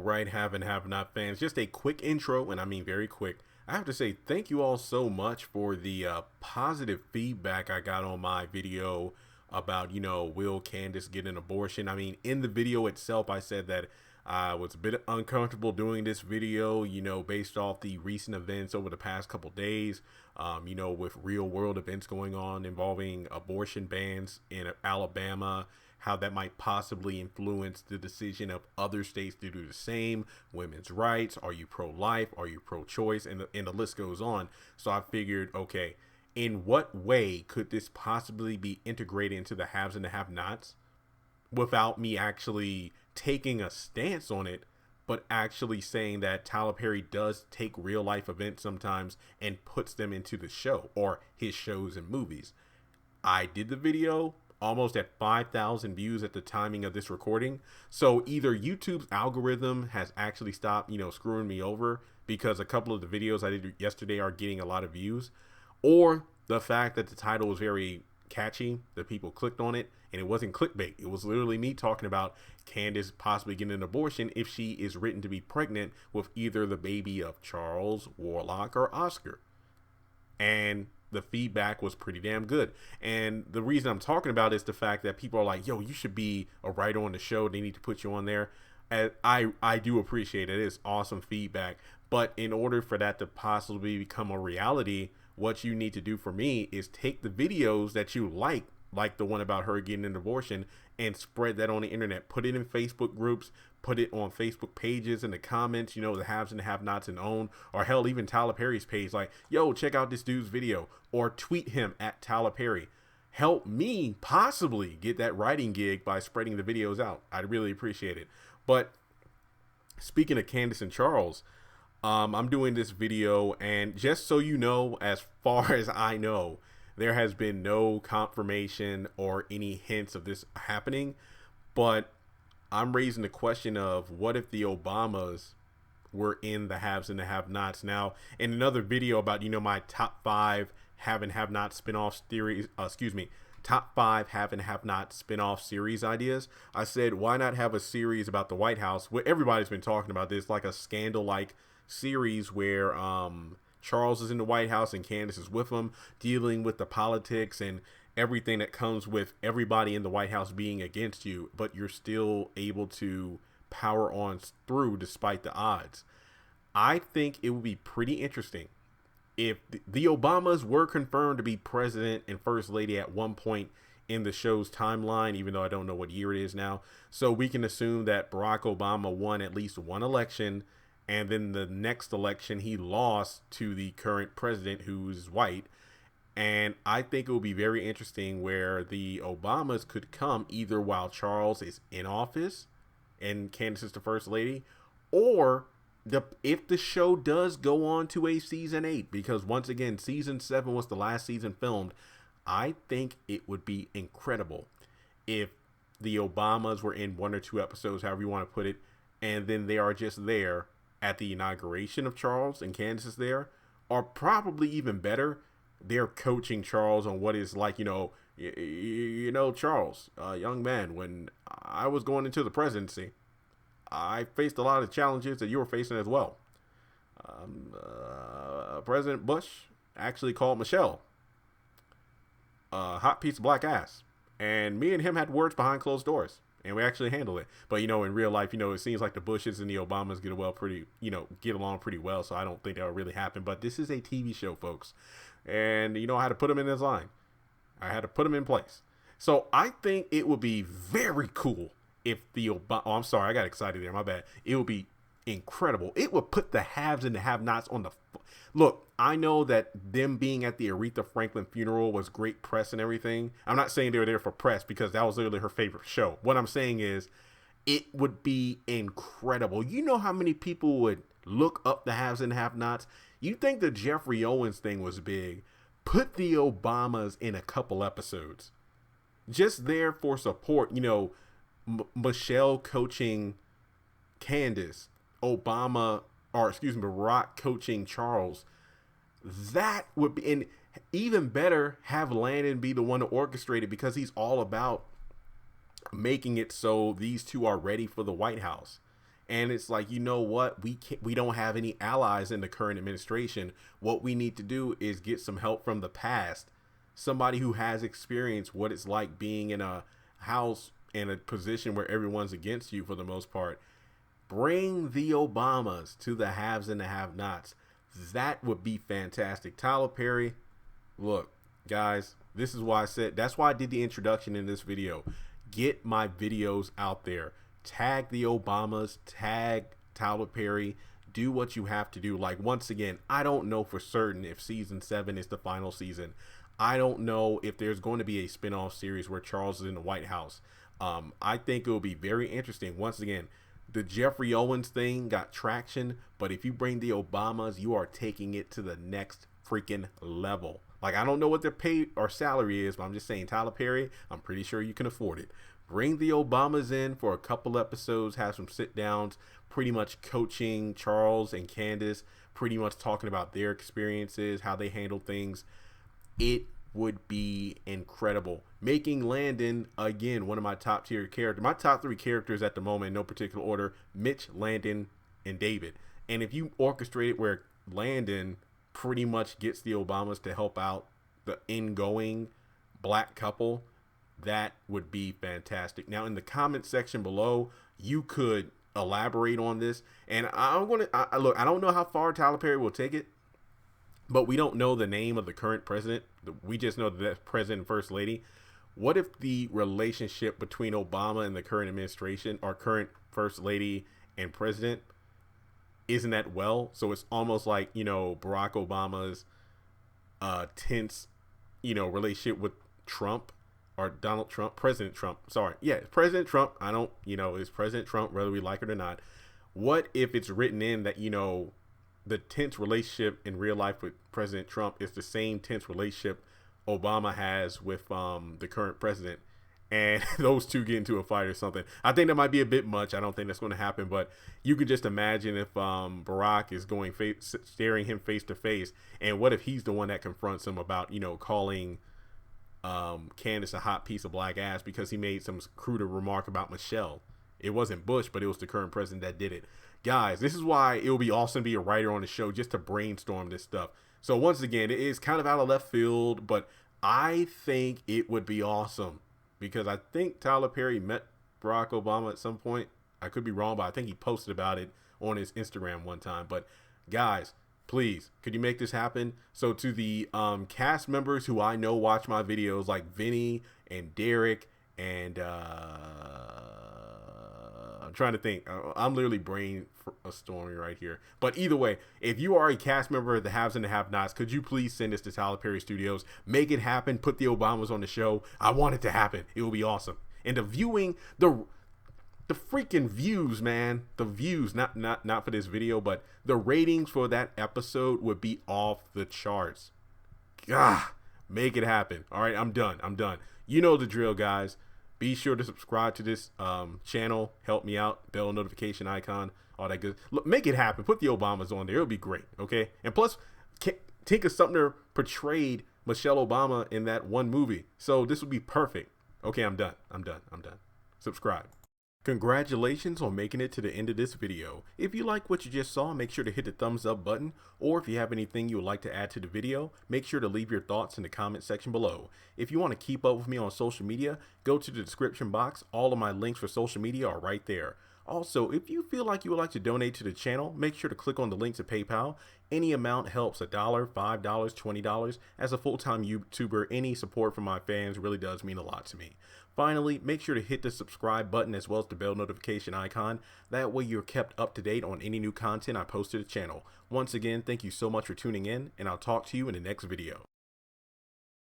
right, have and have not fans. Just a quick intro, and I mean very quick. I have to say thank you all so much for the positive feedback I got on my video about, will Candice get an abortion? I mean, in the video itself, I said that I was a bit uncomfortable doing this video, based off the recent events over the past couple days, with real world events going on involving abortion bans in Alabama, how that might possibly influence the decision of other states to do the same, women's rights, are you pro-life, are you pro-choice, and the list goes on. So I figured, okay, in what way could this possibly be integrated into the haves and the have-nots without me actually taking a stance on it, but actually saying that Tyler Perry does take real life events sometimes and puts them into the show or his shows and movies. I did the video almost at 5,000 views at the timing of this recording. So either YouTube's algorithm has actually stopped, screwing me over because a couple of the videos I did yesterday are getting a lot of views, or the fact that the title was very catchy, the people clicked on it, and it wasn't clickbait. It was literally me talking about Candice possibly getting an abortion if she is written to be pregnant with either the baby of Charles, Warlock, or Oscar. And the feedback was pretty damn good. And the reason I'm talking about is the fact that people are like, yo, you should be a writer on the show. They need to put you on there. And I do appreciate it. It's awesome feedback. But in order for that to possibly become a reality, what you need to do for me is take the videos that you like the one about her getting an abortion, and spread that on the internet. Put it in Facebook groups, put it on Facebook pages in the comments, the haves and the have-nots and own, or hell, even Tyler Perry's page, like, yo, check out this dude's video, or tweet him at Tyler Perry. Help me possibly get that writing gig by spreading the videos out. I'd really appreciate it. But speaking of Candice and Charles, I'm doing this video, and just so you know, as far as I know, there has been no confirmation or any hints of this happening, but I'm raising the question of what if the Obamas were in the haves and the have-nots. Now, in another video about, my top 5 have and have-not spinoff series, top 5 have and have-not spinoff series ideas, I said, why not have a series about the White House where everybody's been talking about this, like a scandal-like series where, Charles is in the White House and Candice is with him, dealing with the politics and everything that comes with everybody in the White House being against you, but you're still able to power on through despite the odds. I think it would be pretty interesting if the Obamas were confirmed to be president and first lady at one point in the show's timeline, even though I don't know what year it is now. So we can assume that Barack Obama won at least one election, and then the next election he lost to the current president, who's white. And I think it will be very interesting where the Obamas could come either while Charles is in office and Candice is the first lady, or if the show does go on to a season 8, because once again, season 7 was the last season filmed. I think it would be incredible if the Obamas were in 1 or 2 episodes, however you want to put it, and then they are just there at the inauguration of Charles and Candice is there, or probably even better, they're coaching Charles on what is like, Charles, young man, when I was going into the presidency, I faced a lot of challenges that you were facing as well. President Bush actually called Michelle a hot piece of black ass, and me and him had words behind closed doors. And we actually handle it. But, in real life, it seems like the Bushes and the Obamas get along pretty well. So I don't think that will really happen. But this is a TV show, folks. And, I had to put them in this line. I had to put them in place. So I think it would be very cool if the Obama... Oh, I'm sorry. I got excited there. My bad. It would be incredible. It would put the haves and the have-nots on the... Look, I know that them being at the Aretha Franklin funeral was great press and everything. I'm not saying they were there for press because that was literally her favorite show. What I'm saying is it would be incredible. You know how many people would look up the haves and have-nots? You think the Jeffrey Owens thing was big. Put the Obamas in a couple episodes. Just there for support. Michelle coaching Candice. Barack coaching Charles. That would be, and even better, have Landon be the one to orchestrate it, because he's all about making it so these two are ready for the White House. And it's like, you know what? We don't have any allies in the current administration. What we need to do is get some help from the past. Somebody who has experienced what it's like being in a house in a position where everyone's against you for the most part. Bring the Obamas to the haves and the have-nots. That would be fantastic. Tyler Perry, look, guys, this is why I said, that's why I did the introduction in this video. Get my videos out there. Tag the Obamas, tag Tyler Perry, do what you have to do. Like, once again, I don't know for certain if season 7 is the final season. I don't know if there's going to be a spin-off series where Charles is in the White House. I think it will be very interesting. Once again, the Jeffrey Owens thing got traction, but if you bring the Obamas, you are taking it to the next freaking level. Like, I don't know what their pay or salary is, but I'm just saying, Tyler Perry, I'm pretty sure you can afford it. Bring the Obamas in for a couple episodes, have some sit downs, pretty much coaching Charles and Candice, pretty much talking about their experiences, how they handle things. It would be incredible. Making Landon, again, one of my top tier characters. My top 3 characters at the moment, in no particular order: Mitch, Landon, and David. And if you orchestrate it where Landon pretty much gets the Obamas to help out the ingoing black couple, that would be fantastic. Now, in the comment section below, you could elaborate on this. And look, I don't know how far Tyler Perry will take it, but we don't know the name of the current president. We just know that that's President and First Lady. What if the relationship between Obama and the current administration, or current First Lady and President, isn't that well? So it's almost like, you know, Barack Obama's tense, you know, relationship with Trump, or Donald Trump, President Trump. Sorry. Yeah, President Trump. I don't, you know, it's President Trump, whether we like it or not. What if it's written in that, you know, the tense relationship in real life with President Trump is the same tense relationship Obama has with the current president, and those two get into a fight or something? I think that might be a bit much. I don't think that's going to happen, but you can just imagine if Barack is going staring him face to face, and what if he's the one that confronts him about, you know, calling Candice a hot piece of black ass because he made some crude remark about Michelle. It wasn't Bush, but it was the current president that did it. Guys, this is why it would be awesome to be a writer on the show, just to brainstorm this stuff. So once again, it is kind of out of left field, but I think it would be awesome, because I think Tyler Perry met Barack Obama at some point. I could be wrong, but I think he posted about it on his Instagram one time. But guys, please, could you make this happen? So to the cast members who I know watch my videos, like Vinny and Derek and I'm trying to think. I'm literally brainstorming right here. But either way, if you are a cast member of the Haves and the Have-Nots, could you please send this to Tyler Perry Studios? Make it happen. Put the Obamas on the show. I want it to happen. It will be awesome. And the viewing, the freaking views, man, the views, not for this video, but the ratings for that episode would be off the charts. God, make it happen. All right, I'm done. You know the drill, guys. Be sure to subscribe to this channel. Help me out. Bell notification icon. All that good. Look, make it happen. Put the Obamas on there. It'll be great. Okay. And plus, Tinka Sumner portrayed Michelle Obama in that one movie, so this would be perfect. Okay, I'm done. Subscribe. Congratulations on making it to the end of this video. If you like what you just saw, make sure to hit the thumbs up button, or if you have anything you would like to add to the video, make sure to leave your thoughts in the comment section below. If you want to keep up with me on social media, go to the description box. All of my links for social media are right there. Also, if you feel like you would like to donate to the channel, make sure to click on the link to PayPal. Any amount helps. $1, $5, $20. As a full-time YouTuber, any support from my fans really does mean a lot to me. Finally, make sure to hit the subscribe button as well as the bell notification icon. That way you're kept up to date on any new content I post to the channel. Once again, thank you so much for tuning in, and I'll talk to you in the next video.